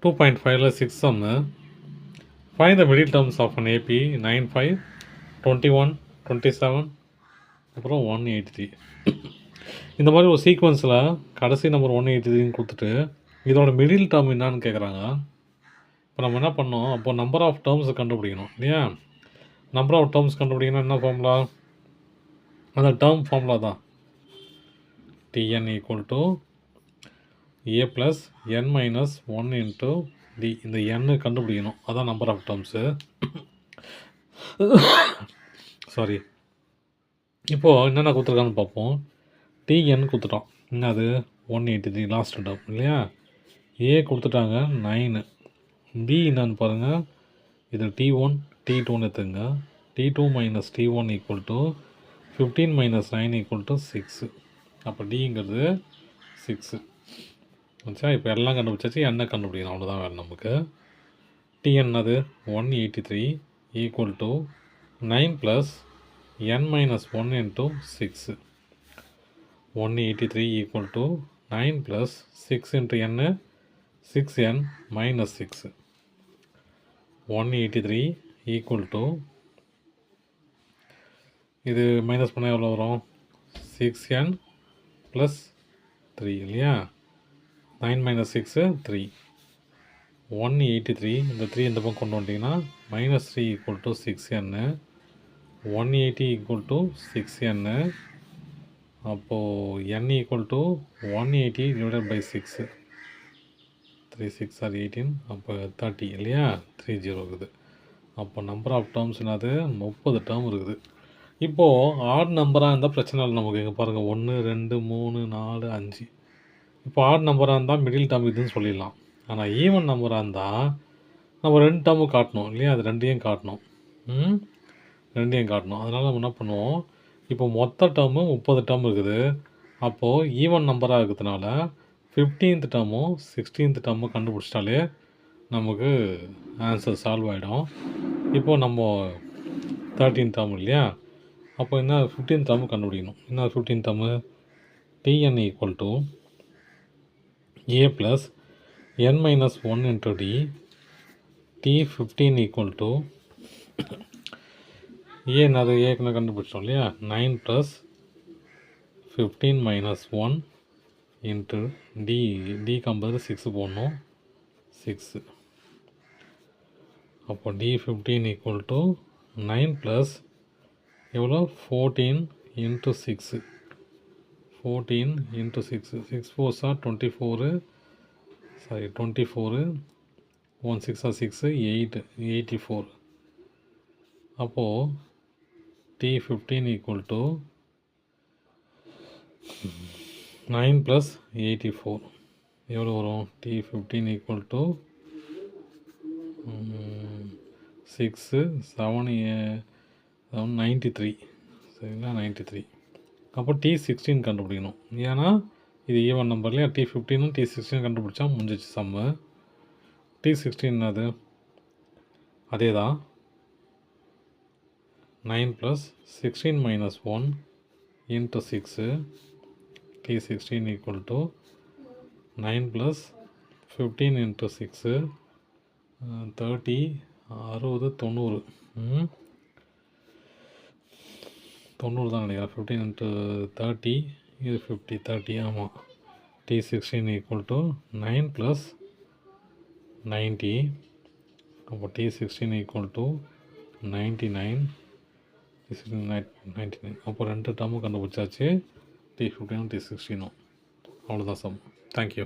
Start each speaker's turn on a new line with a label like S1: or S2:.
S1: 2.5ல 6 சம்மு. Find the middle terms of an AP 9, 5, 21, 27 அப்புறம் 183. இந்த மாதிரி ஒரு சீக்வன்ஸில் கடைசி நம்பர் 183ன்னு கொடுத்துட்டு இதோட மிடில் டேர்ம் என்னான்னு கேட்குறாங்க. இப்போ நம்ம என்ன பண்ணோம், அப்போ நம்பர் ஆஃப் டேர்ம்ஸை கண்டுபிடிக்கணும் இல்லையா? நம்பர் ஆஃப் டேர்ம்ஸ் கண்டுபிடிக்கணும் என்ன ஃபார்முலா? அந்த டேர்ம் ஃபார்முலா தான் Tn equal to a plus n minus 1 into d. இந்த n கண்டுபிடிக்கணும், அதான் நம்பர் ஆஃப் டேர்ம்ஸு. சாரி. இப்போது என்னென்ன கொடுத்துருக்கான்னு பார்ப்போம். Tn கொடுத்துட்டோம், என்னது 183 லாஸ்ட் டேர்ம் இல்லையா? ஏ கொடுத்துட்டாங்க 9. டி என்னன்னு பாருங்கள், இது T1 T2ன்னு எடுத்துங்க. T2 minus T1 equal to 15 minus 9 equal to 6. அப்போ டிங்கிறது 6 வச்சா. இப்போ எல்லாம் கண்டுபிடிச்சாச்சு, என்ன கண்டுபிடிக்கணும் அவ்வளோதான் வேறு நமக்கு. டி என்னது 183 equal to 9 plus n minus 1 into 6. 183 equal to 9 plus 6 into n 6n minus 6. 183 equal to இது மைனஸ் பண்ணால் எவ்வளோ வரும்? 6n ப்ளஸ் 3 இல்லையா? 9 மைனஸ் 6 3. 183 இந்த 3 இந்த பக்கம் கொண்டு வந்துட்டிங்கன்னா minus 3 equal to 6n. 180 equal to 6n. அப்போது n equal to 180 divided by 6. 3 6 are 18, அப்போ 30 இல்லையா? 30 இருக்குது. அப்போ நம்பர் ஆஃப் டேர்ம்ஸ் என்னது 30 டேர்ம் இருக்குது. இப்போது ஆட் நம்பராக இருந்தால் பிரச்சனை இல்லை நமக்கு. இங்கே பாருங்கள் 1 2 3 4 5. இப்போ ஆட் நம்பராக இருந்தால் மிடில் டேர்ம் இதுன்னு சொல்லிடலாம். ஆனால் ஈவன் நம்பராக இருந்தால் நம்ம 2 டேர்மு காட்டணும் இல்லையா? அது ரெண்டையும் காட்டணும். அதனால் நம்ம என்ன பண்ணுவோம், இப்போ மொத்த டேர்மு 30 டேர்ம் இருக்குது. அப்போது ஈவன் நம்பராக இருக்கிறதுனால 15th டேர்மும் 16th டேர்மும் கண்டுபிடிச்சிட்டாலே நமக்கு ஆன்சர் சால்வ் ஆகிடும். இப்போது நம்ம 13th டேர்ம் இல்லையா? அப்போ என்ன 15th டேர்மு கண்டுபிடிக்கணும். என்ன 15th term? Tn equal to a plus n minus 1 into d. T15 equal to a என்னது ஏற்கனவே கண்டுபிடிச்சோம் இல்லையா? 9 plus 15 minus 1 into d. D கம்பது 6 போடணும், 6. அப்போ D15 ஈக்குவல் டு 9 ப்ளஸ் எவ்வளோ 14 into 6. 14 into 6. 6 4s are 24. Sorry 24. 1 6 are 6, 8, 84. அப்போது T15 ஈக்குவல் டு 9 ப்ளஸ் 84 எவ்வளோ வரும்? T15 ஈக்குவல் டு 6 7 93 சரிங்களா? 93. அப்போ T16 கண்டுபிடிக்கணும். ஏன்னா இது ஈவன் நம்பர்லையா? T15 T16 கண்டுபிடிச்சா முடிஞ்சிச்சு சம்மு. T16 அது அதே தான் 9 plus 16 minus 1 into 6. T16 equal to 9 plus 15 into 6 30 60 90. 90 தான் நினைக்கிறேன். 15 இன்ட்டு 30 இது 50 30 ஆமாம். T16 equal to 9 plus 90. அப்போ T16 ஈக்குவல் டு 99. T16 99. அப்போ 2 டேர்மும் கண்டுபிடிச்சாச்சு, T15 T16. அவ்வளோதான் சம். தேங்க்யூ.